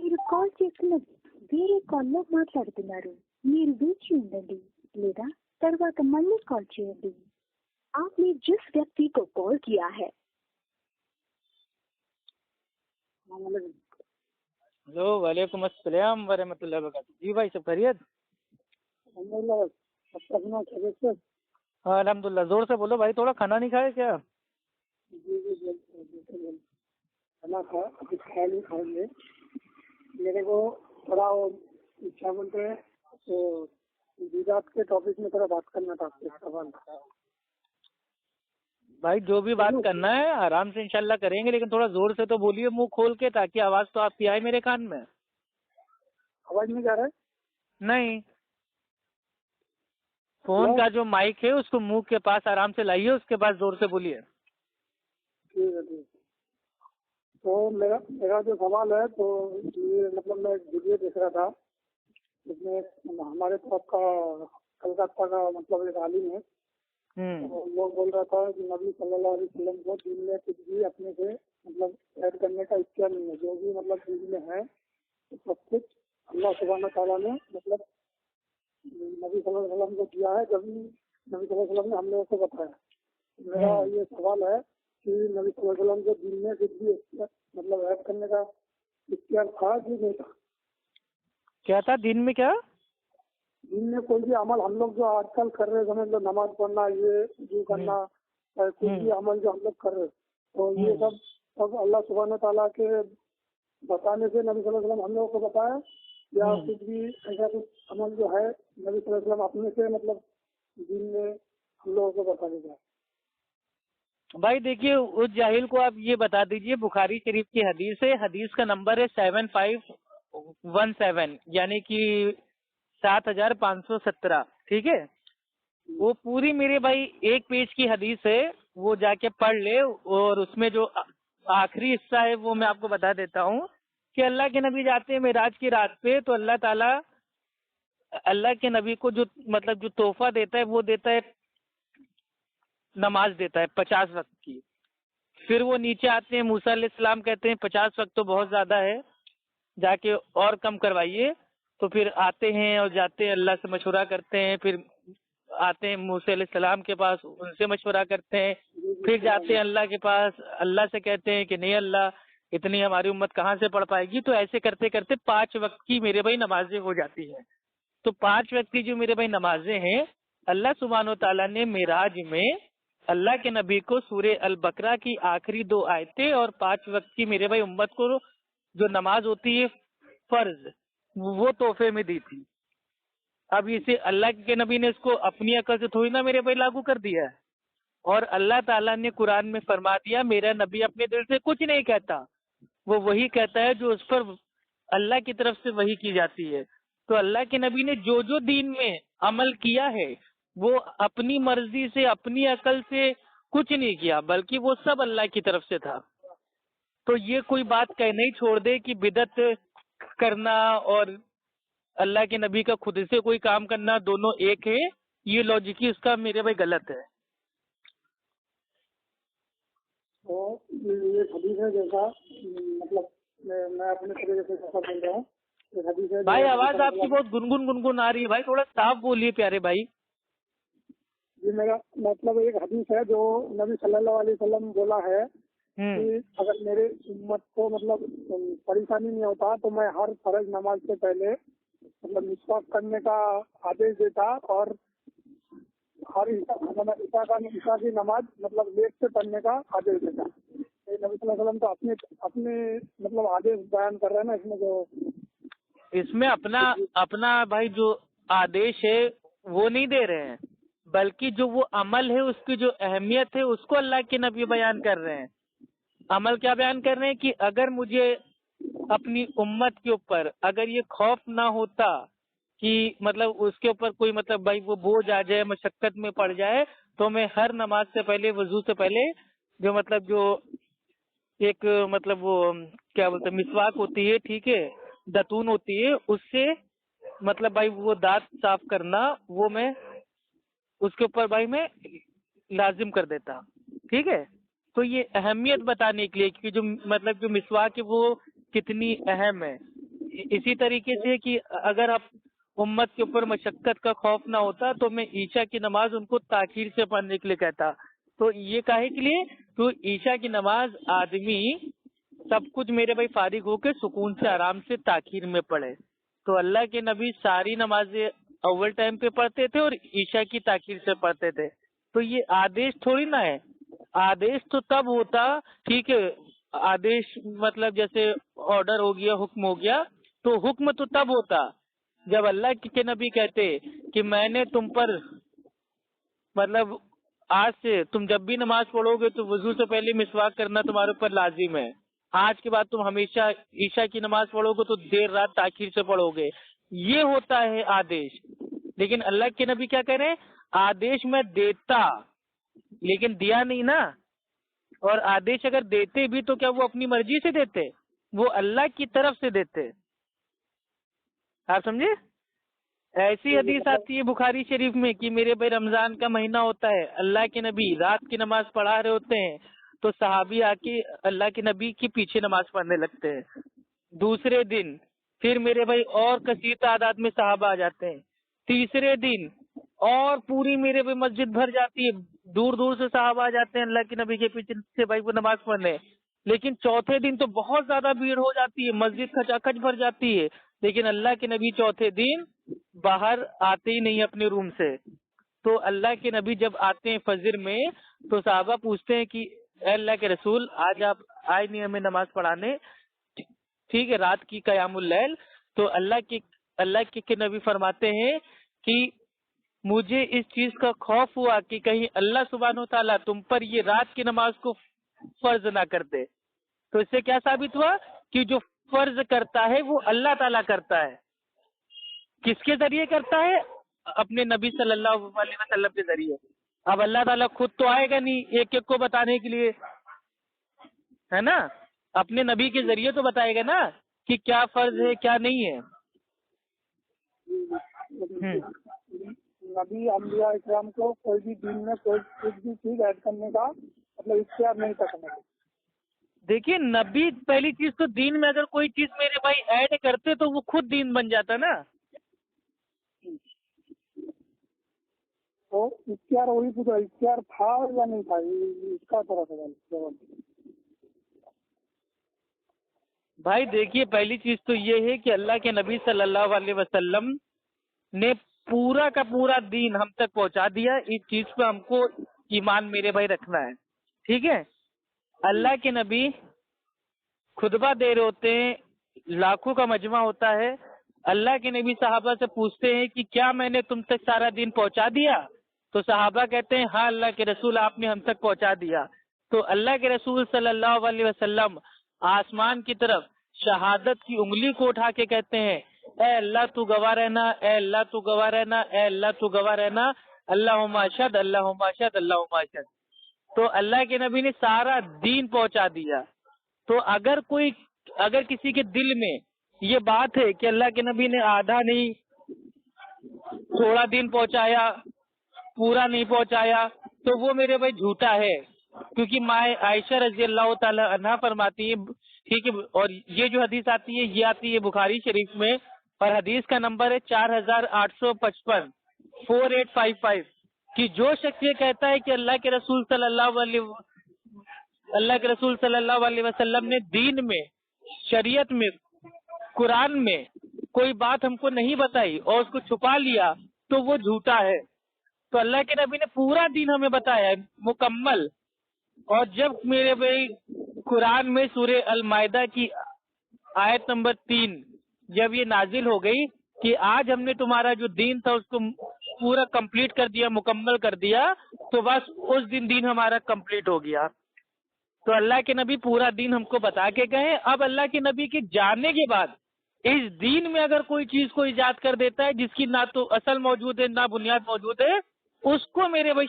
మీరు కాల్ చేస్తున్న వేరే కాల్లో మాట్లాడుతున్నారు. మీరు వేచి ఉండండి లేదా తర్వాత మళ్ళీ కాల్ చేయండి. आपने जिस व्यक्ति को कॉल किया है। हेलो, वालेकुम अस्सलाम वरहमतुल्लाहि वबरकातुहू। जी भाई, सब खैरियत? हाँ अल्हम्दुलिल्लाह। जोर से बोलो भाई, थोड़ा खाना नहीं खाए क्या? खाना खा अभी खाया नहीं, खाएंगे। मेरे को थोड़ा क्या बोलते हैं तो गुजरात के टॉपिक में थोड़ा बात करना था आपसे सवाल। भाई जो भी बात करना है आराम से इंशाल्लाह करेंगे, लेकिन थोड़ा जोर से तो बोलिए, मुंह खोल के, ताकि आवाज तो आपकी आए मेरे कान में। आवाज नहीं जा रहा है? नहीं, फोन का जो माइक है उसको मुंह के पास आराम से लाइए, उसके बाद जोर से बोलिए। ठीक है, ठीक। तो मेरा जो सवाल है तो ये मतलब मैं वीडियो देख रहा था, इसमें हमारे तरफ का कलकत्ता का मतलब एक आलिम है, तो वो बोल रहा था कि नबी सल्लल्लाहु अलैहि वसल्लम को दिन में कुछ भी अपने से मतलब ऐड करने का इख्तियार नहीं है। जो भी मतलब दिन में है तो सब कुछ अल्लाह सुब्हानहू तआला ने मतलब नबी सल्लल्लाहु अलैहि वसल्लम को दिया है, जब नबी सल्लल्लाहु अलैहि वसल्लम ने हम लोगों को बताया। मेरा ये सवाल है कि नबी सल्लल्लाहु अलैहि वसल्लम को दिन में कुछ भी मतलब ऐड करने का इख्तियार था कि नहीं था? क्या था दिन में? क्या दिन में कोई भी अमल हम लोग जो आजकल कर रहे हैं, समझ लो नमाज पढ़ना, ये जो करना, कोई भी अमल जो हम लोग कर रहे हैं, तो ये सब अल्लाह सुब्हानहू तआला के बताने से नबी सल्लल्लाहु अलैहि वसल्लम हम लोगों को बताया, या कुछ भी ऐसा कुछ अमल जो है नबी सल्लल्लाहु अलैहि वसल्लम अपने से मतलब दिन में हम लोगों को बता देगा? भाई देखिए, उस जाहिल को आप ये बता दीजिए, बुखारी शरीफ की हदीस है, हदीस का नंबर है 7517, यानी कि 7517। ठीक है, वो पूरी मेरे भाई एक पेज की हदीस है, वो जाके पढ़ ले। और उसमें जो आखिरी हिस्सा है वो मैं आपको बता देता हूँ कि अल्लाह के नबी जाते हैं मेराज की रात पे, तो अल्लाह ताला अल्लाह के नबी को जो मतलब जो तोहफा देता है वो देता है, नमाज देता है 50 वक्त की। फिर वो नीचे आते हैं, मूसा अलैहिस्सलाम कहते हैं 50 वक्त तो बहुत ज्यादा है, जाके और कम करवाइए। तो फिर आते हैं और जाते हैं, अल्लाह से मशवरा करते हैं, फिर आते हैं मूसा अलैहिस्सलाम के पास, उनसे मशवरा करते हैं, फिर जाते हैं अल्लाह के पास, अल्लाह से कहते हैं कि नहीं अल्लाह, इतनी हमारी उम्मत कहाँ से पढ़ पाएगी। तो ऐसे करते करते 5 वक्त की मेरे भाई नमाजें हो जाती हैं। तो 5 वक्त की जो मेरे भाई नमाजें हैं, अल्लाह सुब्हानहू तआला ने मेराज में अल्लाह के नबी को सूरे अल बकरा की आखिरी 2 आयतें और 5 वक्त की मेरे भाई उम्मत को जो नमाज होती है फर्ज, वो तोहफे में दी थी। अब इसे अल्लाह के नबी ने इसको अपनी अकल से थोड़ी ना मेरे भाई लागू कर दिया है। और अल्लाह ताला ने कुरान में फरमा दिया, मेरा नबी अपने दिल से कुछ नहीं कहता, वो वही कहता है जो उस पर अल्लाह की तरफ से वही की जाती है। तो अल्लाह के नबी ने जो जो दीन में अमल किया है वो अपनी मर्जी से, अपनी अकल से कुछ नहीं किया, बल्कि वो सब अल्लाह की तरफ से था। तो ये कोई बात कह नहीं छोड़ दे कि बिदअत करना और अल्लाह के नबी का खुद से कोई काम करना दोनों एक है, ये लॉजिक ही उसका मेरे भाई गलत है। तो ये हदीस है जैसा मतलब मैं अपने तरीके से जैसा बोल रहा हूँ, हदीस है भाई आवाज आपकी बहुत गुनगुन आ रही है भाई, थोड़ा साफ बोलिए प्यारे भाई। ये मेरा मतलब एक हदीस है जो नबी सल्लल्लाहु अलैहि वसल्लम बोला है कि अगर मेरे उम्मत को मतलब परेशानी नहीं होता तो मैं हर फर्ज नमाज से पहले मतलब मिसवाक करने का आदेश देता, और हर ईशा की नमाज मतलब लेट से पढ़ने का आदेश देता। नबी सल्लल्लाहु अलैहि वसल्लम तो अपने मतलब आदेश बयान कर रहे हैं ना इसमें अपना भाई जो आदेश है वो नहीं दे रहे हैं, बल्कि जो वो अमल है उसकी जो अहमियत है उसको अल्लाह के नबी बयान कर रहे हैं। अमल क्या बयान कर रहे हैं कि अगर मुझे अपनी उम्मत के ऊपर अगर ये खौफ ना होता कि मतलब उसके ऊपर कोई मतलब भाई वो बोझ आ जाए, मशक्कत में पड़ जाए, तो मैं हर नमाज से पहले, वजू से पहले जो मतलब जो एक मतलब वो क्या बोलते हैं मिसवाक होती है, ठीक है, दतून होती है, उससे मतलब भाई वो दांत साफ करना वो मैं उसके ऊपर भाई मैं लाजिम कर देता। ठीक है, तो ये अहमियत बताने के लिए कि जो मतलब जो मिसवाक है वो कितनी अहम है। इसी तरीके से कि अगर आप उम्मत के ऊपर मशक्कत का खौफ ना होता तो मैं ईशा की नमाज उनको ताखीर से पढ़ने के लिए कहता। तो ये काहे के लिए? तो ईशा की नमाज आदमी सब कुछ मेरे भाई फारिग होकर सुकून से आराम से ताखीर में पढ़े। तो अल्लाह के नबी सारी नमाजें अव्वल टाइम पे पढ़ते थे और ईशा की ताखीर से पढ़ते थे। तो ये आदेश थोड़ी ना है। आदेश तो तब होता, ठीक है, आदेश मतलब जैसे ऑर्डर हो गया, हुक्म हो गया, तो हुक्म तो तब होता जब अल्लाह के नबी कहते कि मैंने तुम पर, मतलब आज से तुम जब भी नमाज पढ़ोगे तो वजू से पहले मिसवाक करना तुम्हारे ऊपर लाजिम है। आज के बाद तुम हमेशा ईशा की नमाज पढ़ोगे तो देर रात ताखीर से पढ़ोगे। ये होता है आदेश। लेकिन अल्लाह के नबी क्या कह रहे हैं? आदेश मैं देता, लेकिन दिया नहीं ना। और आदेश अगर देते भी तो क्या वो अपनी मर्जी से देते? वो अल्लाह की तरफ से देते। आप समझे? ऐसी हदीस आती है बुखारी शरीफ में कि मेरे भाई रमजान का महीना होता है, अल्लाह के नबी रात की नमाज पढ़ा रहे होते हैं तो सहाबी आके अल्लाह के नबी के पीछे नमाज पढ़ने लगते हैं। दूसरे दिन फिर मेरे भाई और कसीर तादाद में सहाबा आ जाते हैं। तीसरे दिन और पूरी मेरे भाई मस्जिद भर जाती है, दूर दूर से सहाबा आ जाते हैं अल्लाह के नबी के पीछे से भाई वो नमाज पढ़ने। लेकिन चौथे दिन तो बहुत ज्यादा भीड़ हो जाती है, मस्जिद खचाखच भर जाती है, लेकिन अल्लाह के नबी चौथे दिन बाहर आते ही नहीं अपने रूम से। तो अल्लाह के नबी जब आते हैं फजर में तो साहबा पूछते हैं कि ए अल्लाह के रसूल, आज आप आए नहीं हमें नमाज पढ़ाने, ठीक है, रात की कयामुल लैल। तो अल्लाह के नबी फरमाते हैं कि मुझे इस चीज का खौफ हुआ कि कहीं अल्लाह सुब्हानो ताला तुम पर ये रात की नमाज को फर्ज ना कर दे। तो इससे क्या साबित हुआ कि जो फर्ज करता है वो अल्लाह ताला करता है। किसके जरिए करता है? अपने नबी सल्लल्लाहु अलैहि वसल्लम के जरिए। अब अल्लाह ताला खुद तो आएगा नहीं एक एक को बताने के लिए, है ना? अपने नबी के जरिए तो बताएगा ना कि क्या फर्ज है क्या नहीं है। नबी अम्बिया इकराम को कोई भी दीन में कोई कुछ भी चीज ऐड करने का मतलब इख्तियार नहीं कर सकते। देखिए, नबी पहली चीज तो दीन में अगर कोई चीज मेरे भाई ऐड करते तो वो खुद दीन बन जाता ना। तो इख्तियार वही पूछा, इख्तियार था या नहीं था, इसका थोड़ा सा भाई देखिए, पहली चीज तो ये है कि अल्लाह के नबी सल्लल्लाहु अलैहि वसल्लम ने पूरा का पूरा दीन हम तक पहुंचा दिया। इस चीज पे हमको ईमान मेरे भाई रखना है, ठीक है? अल्लाह के नबी खुतबा दे रहे होते हैं, लाखों का मजमा होता है। अल्लाह के नबी सहाबा से पूछते हैं कि क्या मैंने तुम तक सारा दीन पहुंचा दिया? तो सहाबा कहते हैं हाँ अल्लाह के रसूल आपने हम तक पहुंचा दिया। तो अल्लाह के रसूल सल्लल्लाहु अलैहि वसल्लम आसमान की तरफ शहादत की उंगली को उठा के कहते हैं, ए अल्लाह तू गवाह रहना, ए अल्लाह तू गवाह रहना, ए अल्लाह तू गवाह रहना, अल्लाहुम्मा अशहद, अल्लाहुम्मा अशहद, अल्लाहुम्मा अशहद। तो अल्लाह के नबी ने सारा दीन पहुंचा दिया। तो अगर किसी के दिल में ये बात है कि अल्लाह के नबी ने आधा नहीं, थोड़ा दिन पहुंचाया, पूरा नहीं पहुंचाया, तो वो मेरे भाई झूठा है। क्योंकि माए आयशा रजी अल्लाह ताला अन्हा फरमाती है, ठीक है, और ये जो हदीस आती है ये आती है बुखारी शरीफ में, और हदीस का नंबर है 4855 4855 कि जो शख्स ये कहता है कि अल्लाह के रसूल सल्लल्लाहु अलैहि वसल्लम ने दीन में, शरीयत में, कुरान में कोई बात हमको नहीं बताई और उसको छुपा लिया तो वो झूठा है। तो अल्लाह के नबी ने पूरा दीन हमें बताया है मुकम्मल। और जब मेरे भाई कुरान में सूरे अल मायदा की आयत नंबर 3 जब ये नाजिल हो गई कि आज हमने तुम्हारा जो दीन था उसको पूरा कंप्लीट कर दिया, मुकम्मल कर दिया, तो बस उस दिन दीन हमारा कंप्लीट हो गया। तो अल्लाह के नबी पूरा दीन हमको बता के गए। अब अल्लाह के नबी के जानने के बाद इस दीन में अगर कोई चीज को इजाद कर देता है जिसकी ना तो असल मौजूद है ना बुनियाद मौजूद है, उसको मेरे भाई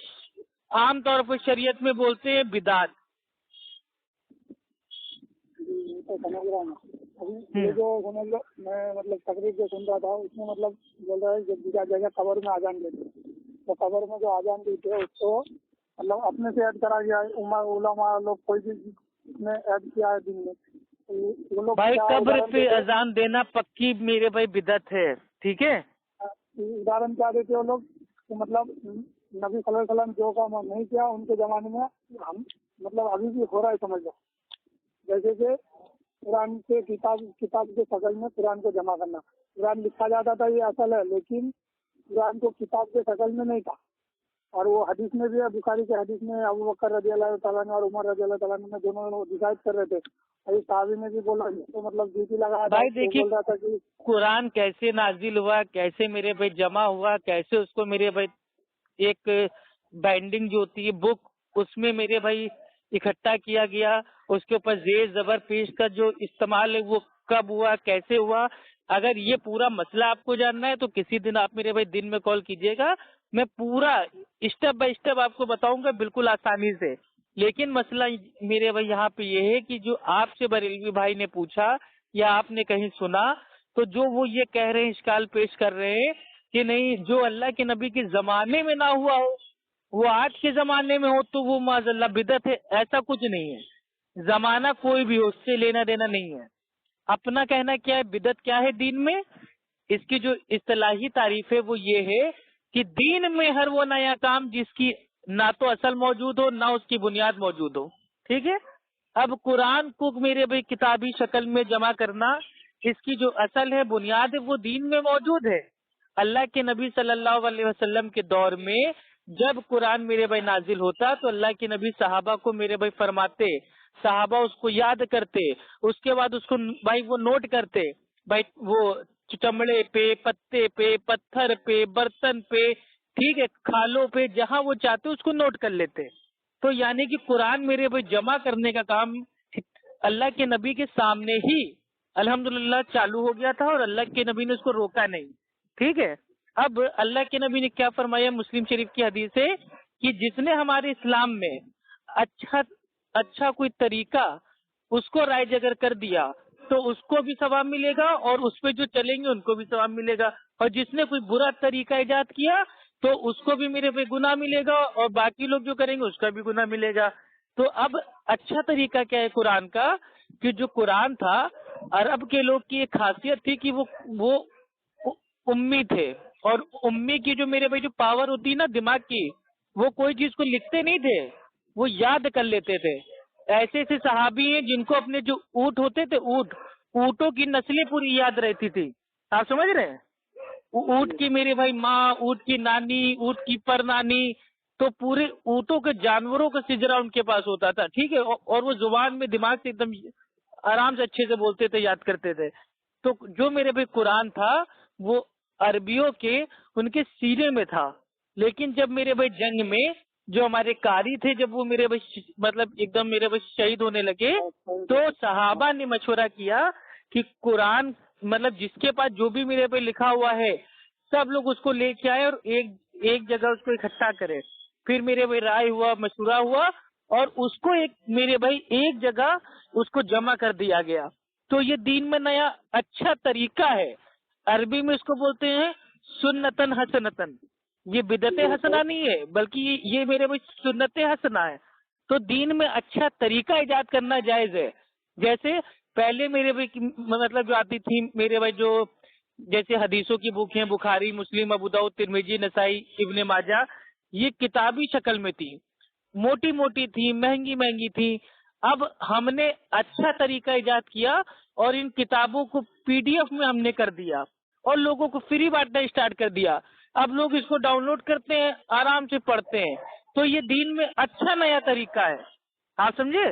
आम तौर पर शरीयत में बोलते हैं बिदात। तो समझ रहा हूँ। अभी ये जो समझ लो, मैं मतलब तकरीर जो सुन रहा था उसमें मतलब बोल रहा है जब जगह कबर में आजान देते तो कबर में जो आजान देते हैं उसको मतलब अपने से ऐड करा गया है, उलमा लोग कोई भी ने ऐड किया है दिन में, वो लोग भाई क्या कब्र उदाहरण पे देते हैं? अजान देना पक्की मेरे भाई बिदअत है, ठीक है। उदाहरण क्या देते हैं वो लोग कि मतलब नबी सल्लल्लाहु अलैहि वसल्लम जो काम नहीं किया उनके जमाने में हम मतलब अभी भी हो रहा है, समझ लो। जैसे कि कुरान के किताब के शक्ल में कुरान को जमा करना, कुरान लिखा जाता था ये असल है, लेकिन कुरान को किताब के शक्ल में नहीं था। और वो हदीस में भी है, बुखारी के हदीस में अबू बकर रजी अल्लाह तआला अन्हु और उमर रजी अल्लाह तआला अन्हु में दोनों डिसाइड कर रहे थे। अभी साहबी ने भी बोला, तो मतलब ड्यूटी लगाया था, भाई तो देखिए बोल रहा था कि कुरान कैसे नाजिल हुआ, कैसे मेरे भाई जमा हुआ, कैसे उसको मेरे भाई एक बाइंडिंग जो होती है बुक, उसमें मेरे भाई इकट्ठा किया गया, उसके ऊपर जेर जबर पेश का जो इस्तेमाल है वो कब हुआ, कैसे हुआ। अगर ये पूरा मसला आपको जानना है तो किसी दिन आप मेरे भाई दिन में कॉल कीजिएगा, मैं पूरा स्टेप बाय स्टेप आपको बताऊंगा बिल्कुल आसानी से। लेकिन मसला मेरे भाई यहाँ पे ये है कि जो आपसे बरेलवी भाई ने पूछा या आपने कहीं सुना, तो जो वो ये कह रहे हैं, इश्काल पेश कर रहे हैं कि नहीं जो अल्लाह के नबी के जमाने में ना हुआ हो वो आज के जमाने में हो तो वो माज़अल्लाह बिदअत है, ऐसा कुछ नहीं है। जमाना कोई भी हो उससे लेना देना नहीं है। अपना कहना क्या है, बिदअत क्या है दीन में, इसकी जो इस्तिलाही तारीफ है वो ये है कि दीन में हर वो नया काम जिसकी ना तो असल मौजूद हो ना उसकी बुनियाद मौजूद हो, ठीक है। अब कुरान को मेरे भाई किताबी शक्ल में जमा करना, इसकी जो असल है बुनियाद है वो दीन में मौजूद है। अल्लाह के नबी सल्लल्लाहु अलैहि वसल्लम के दौर में जब कुरान मेरे भाई नाजिल होता तो अल्लाह के नबी सहाबा को मेरे भाई फरमाते, सहाबा उसको याद करते, उसके बाद उसको भाई वो नोट करते, भाई वो चमड़े पे, पत्ते पे, पत्थर पे, बर्तन पे, ठीक है, खालों पे, जहां वो चाहते उसको नोट कर लेते। तो यानी कि कुरान मेरे भाई जमा करने का काम अल्लाह के नबी के सामने ही अल्हम्दुलिल्लाह चालू हो गया था और अल्लाह के नबी ने उसको रोका नहीं, ठीक है। अब अल्लाह के नबी ने क्या फरमाया, मुस्लिम शरीफ की हदीस है कि जिसने हमारे इस्लाम में अच्छा अच्छा कोई तरीका उसको राइज अगर कर दिया तो उसको भी सवाब मिलेगा और उस पे जो चलेंगे उनको भी सवाब मिलेगा, और जिसने कोई बुरा तरीका इजाद किया तो उसको भी मेरे पे गुनाह मिलेगा और बाकी लोग जो करेंगे उसका भी गुनाह मिलेगा। तो अब अच्छा तरीका क्या है कुरान का, कि जो कुरान था अरब के लोग की एक खासियत थी कि वो उम्मी थे, और उम्मी की जो मेरे भाई जो पावर होती है ना दिमाग की, वो कोई चीज को लिखते नहीं थे, वो याद कर लेते थे। ऐसे ऐसे सहाबी हैं जिनको अपने जो ऊंट होते थे, ऊंटों की नस्लें पूरी याद रहती थी। आप समझ रहे हैं, ऊंट की मेरे भाई माँ, ऊंट की नानी, ऊंट की परनानी, तो पूरे ऊंटों के जानवरों का सिजरा उनके पास होता था, ठीक है। और वो जुबान में दिमाग से एकदम आराम से अच्छे से बोलते थे, याद करते थे। तो जो मेरे भाई कुरान था वो अरबियों के उनके सीने में था। लेकिन जब मेरे भाई जंग में जो हमारे कारी थे, जब वो मेरे भाई मतलब एकदम मेरे भाई शहीद होने लगे, तो सहाबा ने मशवरा किया कि कुरान मतलब जिसके पास जो भी मेरे पे लिखा हुआ है सब लोग उसको लेके आए और एक जगह उसको इकट्ठा करे। फिर मेरे भाई राय हुआ, मशवरा हुआ और उसको एक मेरे भाई एक जगह उसको जमा कर दिया गया। तो ये दीन में नया अच्छा तरीका है। अरबी में इसको बोलते हैं सुन्नतन हसनतन। ये बिदत हसना नहीं है बल्कि ये मेरे भाई सुन्नत हसना है। तो दीन में अच्छा तरीका इजाद करना जायज है। जैसे पहले मेरे भाई मतलब जो आती थी मेरे भाई जो जैसे हदीसों की बुक हैं, बुखारी, मुस्लिम, अबू दाऊद, तिरमिजी, नसाई, इब्ने माजा, ये किताबी शक्ल में थी, मोटी मोटी थी, महंगी महंगी थी। अब हमने अच्छा तरीका इजाद किया और इन किताबों को पीडीएफ में हमने कर दिया और लोगों को फ्री बांटना स्टार्ट कर दिया। अब लोग इसको डाउनलोड करते हैं, आराम से पढ़ते हैं। तो ये दीन में अच्छा नया तरीका है, आप समझे।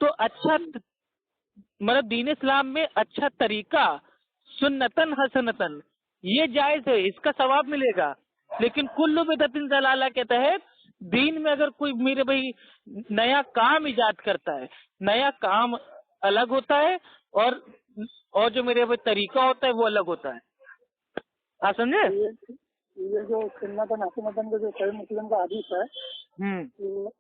तो अच्छा मतलब दीन इस्लाम में अच्छा तरीका सुन्नतन हसनतन ये जायज है, इसका सवाब मिलेगा। लेकिन कुल्लु बिदअतिन दलाला के तहत दीन में अगर कोई मेरे भाई नया काम इजाद करता है, नया काम अलग होता है और जो मेरे भाई तरीका होता है वो अलग होता है, आप समझे। ये जो सुन्नतन हसनतन का जो सही मुस्लिम का हदीस है, तो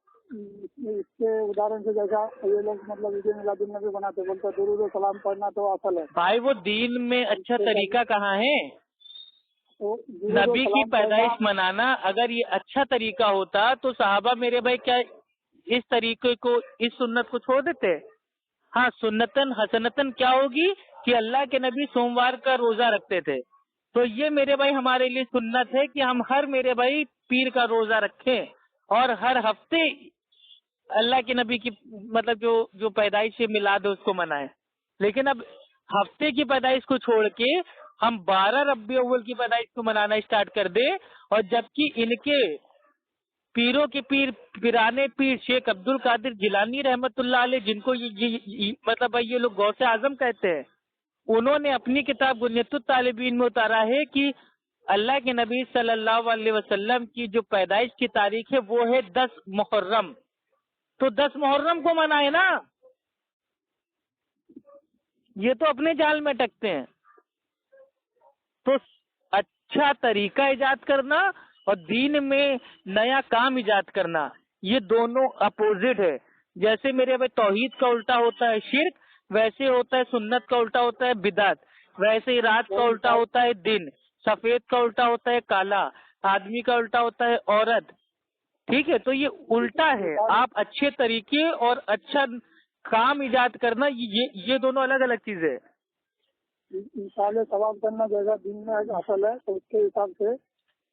इसके उदाहरण से जैसा ये लोग मतलब ईद मिलादुन नबी बनाते, बोलते दुरूद सलाम पढ़ना तो असल है। भाई वो दीन में अच्छा तरीका कहाँ है, तो नबी की पैदाइश मनाना अगर ये अच्छा तरीका होता तो साहबा मेरे भाई क्या इस तरीके को, इस सुन्नत को छोड़ देते। हाँ सुन्नतन हसनतन क्या होगी कि अल्लाह के नबी सोमवार का रोजा रखते थे, तो ये मेरे भाई हमारे लिए सुन्नत है कि हम हर मेरे भाई पीर का रोजा रखें और हर हफ्ते अल्लाह के नबी की मतलब जो पैदाइश से मिलाद है उसको मनाएं। लेकिन अब हफ्ते की पैदाइश को छोड़ के हम 12 रबी अव्वल की पैदाइश को मनाना स्टार्ट कर दे, और जबकि इनके पीरों के पीर पिराने पीर शेख अब्दुल कादिर जिलानी रहमतुल्लाह अलैह, जिनको मतलब भाई ये लोग गौसे आजम कहते हैं, उन्होंने अपनी किताब गुनियतुत तालिबीन में उतारा है कि अल्लाह के नबी सल्लल्लाहु अलैहि वसल्लम की जो पैदाइश की तारीख है वो है 10 मुहर्रम। तो 10 मुहर्रम को मनाए ना, ये तो अपने जाल में टकते हैं। तो अच्छा तरीका इजाद करना और दीन में नया काम इजाद करना, ये दोनों अपोजिट है। जैसे मेरे भाई तौहीद का उल्टा होता है शिर्क, वैसे होता है सुन्नत का उल्टा होता है बिदात, वैसे ही रात का उल्टा होता है दिन, सफेद का उल्टा होता है काला, आदमी का उल्टा होता है औरत। ठीक है, तो ये उल्टा है। आप अच्छे तरीके और अच्छा काम इजाद करना, ये दोनों अलग अलग चीजें है। इंसाले सवाब करना जैसा दिन में एक असल है, तो उसके हिसाब से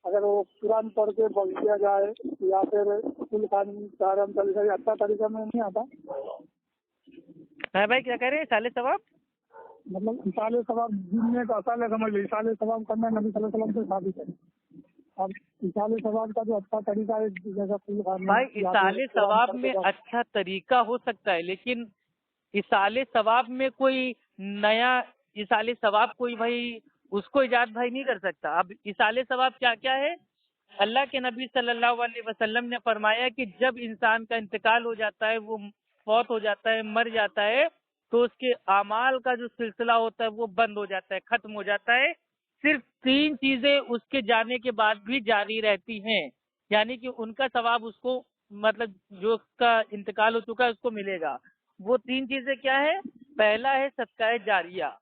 अगर वो कुरान पढ़ के बोल दिया जाए या फिर कुल कानून प्रारंभ तरीका अच्छा तरीका में नहीं आता। है भाई क्या कह रहे हैं साले सवाब, मतलब इंसाले सवाब दिन में एक असल है, समझ लो इंसाले सवाब करना नबी सल्लल्लाहु अलैहि वसल्लम से साबित है। अब इंसाले सवाब का जो अच्छा तरीका है जैसा कुल कानून भाई इसाले सवाब में अच्छा तरीका हो सकता है, लेकिन इसाले सवाब में कोई नया इसाले सवाब कोई भाई उसको इजाद भाई नहीं कर सकता। अब इसाले सवाब क्या क्या है, अल्लाह के नबी सल्लल्लाहु अलैहि वसल्लम ने फरमाया कि जब इंसान का इंतकाल हो जाता है, वो फौत हो जाता है, मर जाता है, तो उसके आमाल का जो सिलसिला होता है वो बंद हो जाता है, खत्म हो जाता है। सिर्फ 3 चीजें उसके जाने के बाद भी जारी रहती हैं, यानी कि उनका सवाब उसको मतलब जो उसका इंतकाल हो चुका है उसको मिलेगा। वो 3 चीजें क्या है, पहला है सदका जारिया,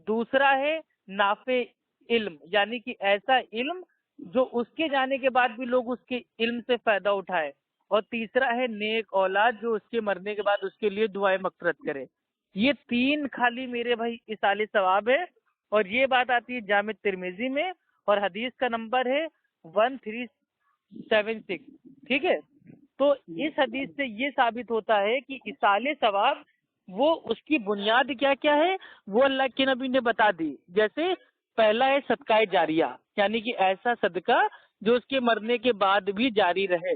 दूसरा है नाफे इल्म, यानी कि ऐसा इल्म जो उसके जाने के बाद भी लोग उसके इल्म से फायदा उठाए, और तीसरा है नेक औलाद जो उसके मरने के बाद उसके लिए दुआएं मगफिरत करे। ये 3 खाली मेरे भाई इसाले सवाब है, और ये बात आती है जामे तिरमिजी में, और हदीस का नंबर है 1376। ठीक है, तो इस हदीस से ये साबित होता है कि इसाले सवाब वो उसकी बुनियाद क्या क्या है वो अल्लाह के नबी ने बता दी। जैसे पहला है सदका जारिया, यानी कि ऐसा सदका जो उसके मरने के बाद भी जारी रहे।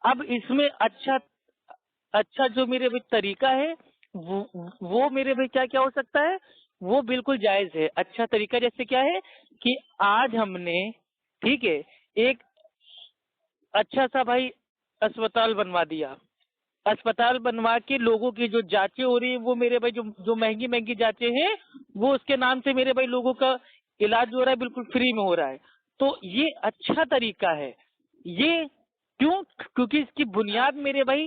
अब इसमें अच्छा जो मेरे भाई तरीका है वो मेरे भाई क्या क्या हो सकता है, वो बिल्कुल जायज है। अच्छा तरीका जैसे क्या है कि आज हमने ठीक है एक अच्छा सा भाई अस्पताल बनवा दिया, अस्पताल बनवा के लोगों की जो जांचें हो रही है वो मेरे भाई जो महंगी महंगी जांचें हैं वो उसके नाम से मेरे भाई लोगों का इलाज हो रहा है, बिल्कुल फ्री में हो रहा है। तो ये अच्छा तरीका है। ये क्यों, क्योंकि इसकी बुनियाद मेरे भाई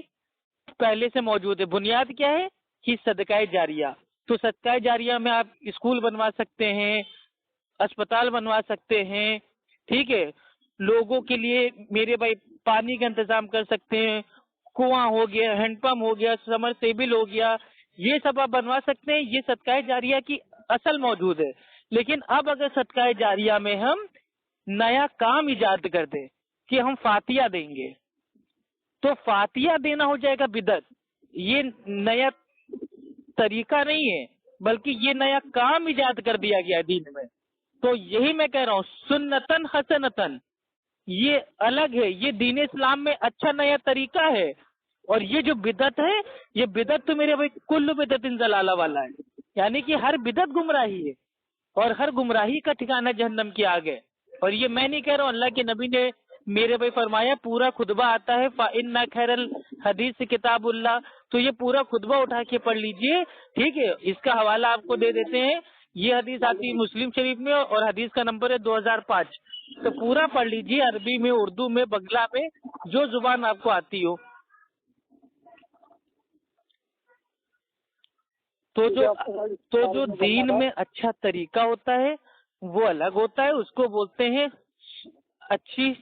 पहले से मौजूद है। बुनियाद क्या है कि सदका जारिया। तो सदका जारिया में आप स्कूल बनवा सकते हैं, अस्पताल बनवा सकते हैं, ठीक है, लोगों के लिए मेरे भाई पानी का इंतजाम कर सकते हैं, कुआं हो गया, हैंडपंप हो गया, समरसेबिल हो गया, ये सब आप बनवा सकते हैं। ये सदका जारिया की असल मौजूद है। लेकिन अब अगर सदका जारिया में हम नया काम इजाद कर दें कि हम फातिया देंगे, तो फातिया देना हो जाएगा बिदअत। ये नया तरीका नहीं है, बल्कि ये नया काम इजाद कर दिया गया दीन में। तो यही मैं कह रहा हूँ, सुन्नतन हसनतन ये अलग है, ये दीन इस्लाम में अच्छा नया तरीका है। और ये जो बिदत है, ये बिदत तो मेरे भाई कुल्लु बिदतिन जलाला वाला है, यानी कि हर बिदत गुमराही है, और हर गुमराही का ठिकाना जहन्नम की आग है। और ये मैं नहीं कह रहा हूँ, अल्लाह के नबी ने मेरे भाई फरमाया, पूरा खुतबा आता है फ़इन्ना खैरल हदीस किताबुल्लाह, तो ये पूरा खुतबा उठा के पढ़ लीजिए। ठीक है, इसका हवाला आपको दे देते हैं। ये हदीस आती है मुस्लिम शरीफ में और हदीस का नंबर है 2005। तो पूरा पढ़ लीजिए, अरबी में, उर्दू में, बंगला में, जो जुबान आपको आती हो। तो जो दीन में अच्छा तरीका होता है वो अलग होता है, उसको बोलते हैं अच्छी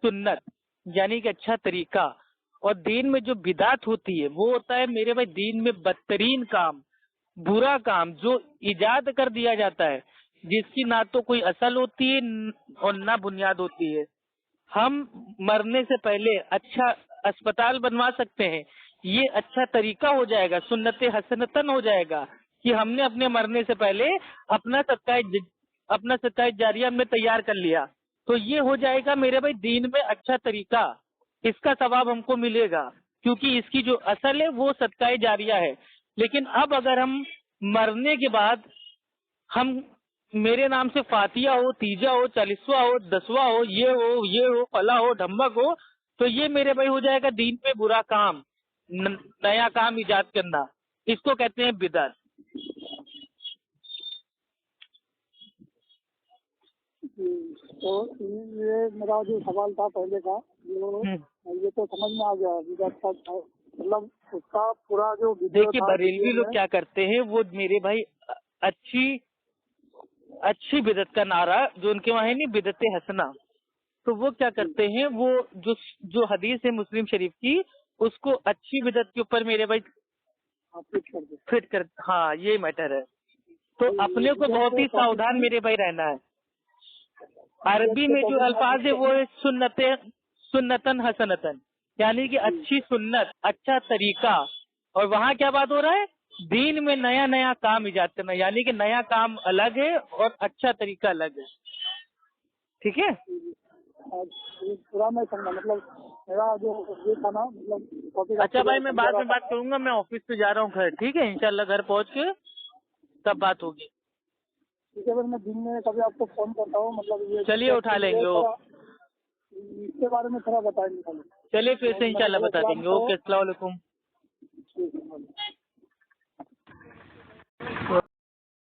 सुन्नत, यानी कि अच्छा तरीका। और दीन में जो बिदात होती है वो होता है मेरे भाई दीन में बदतरीन काम, बुरा काम जो इजाद कर दिया जाता है, जिसकी ना तो कोई असल होती है और ना बुनियाद होती है। हम मरने से पहले अच्छा अस्पताल बनवा सकते हैं, ये अच्छा तरीका हो जाएगा, सुन्नत हसनतन हो जाएगा कि हमने अपने मरने से पहले अपना सदका जारिया हमने तैयार कर लिया, तो ये हो जाएगा मेरे भाई दीन में अच्छा तरीका, इसका सवाब हमको मिलेगा क्योंकि इसकी जो असल है वो सदका जारिया है। लेकिन अब अगर हम मरने के बाद हम मेरे नाम से फातिया हो, तीजा हो, 40वां हो, 10वां हो, ये हो, फला हो, ढम्बक हो, तो ये मेरे भाई हो जाएगा दीन पे बुरा काम, नया काम इजाद करना, इसको कहते हैं बिदअत। तो ये मेरा जो सवाल था पहले का, जो ये तो समझ में आ गया बिदअत का, मतलब उसका पूरा जो देखिए बरेलवी लोग क्या करते हैं, वो मेरे भाई अच्छी बिदअत का नारा जो उनके वहाँ है नहीं, बिदअत हसना, तो वो क्या करते हैं, वो जो हदीस है मुस्लिम शरीफ की, उसको अच्छी बिदअत के ऊपर मेरे भाई फिट कर, हाँ ये मैटर है। तो अपने को बहुत ही सावधान मेरे भाई रहना है। अरबी में जो अल्फाज है वो है सुन्नतन हसनतन, यानी कि अच्छी सुन्नत, अच्छा तरीका, और वहाँ क्या बात हो रहा है, दीन में नया नया काम इजाद करना, यानी कि नया काम अलग है और अच्छा तरीका अलग है। ठीक है, पूरा मैं समझा, मतलब मेरा जो ये था ना, मतलब अच्छा भाई मैं बाद में बात करूंगा, मैं ऑफिस पे जा रहा हूँ घर, ठीक है, इंशाल्लाह घर पहुँच के तब बात होगी। ठीक है, फिर मैं दिन में कभी आपको फोन करता हूँ, मतलब ये चलिए उठा लेंगे, इसके बारे में थोड़ा बताएंगे। चलिए फिर से इंशाल्लाह बता देंगे। ओके, अस्सलाम वालेकुम।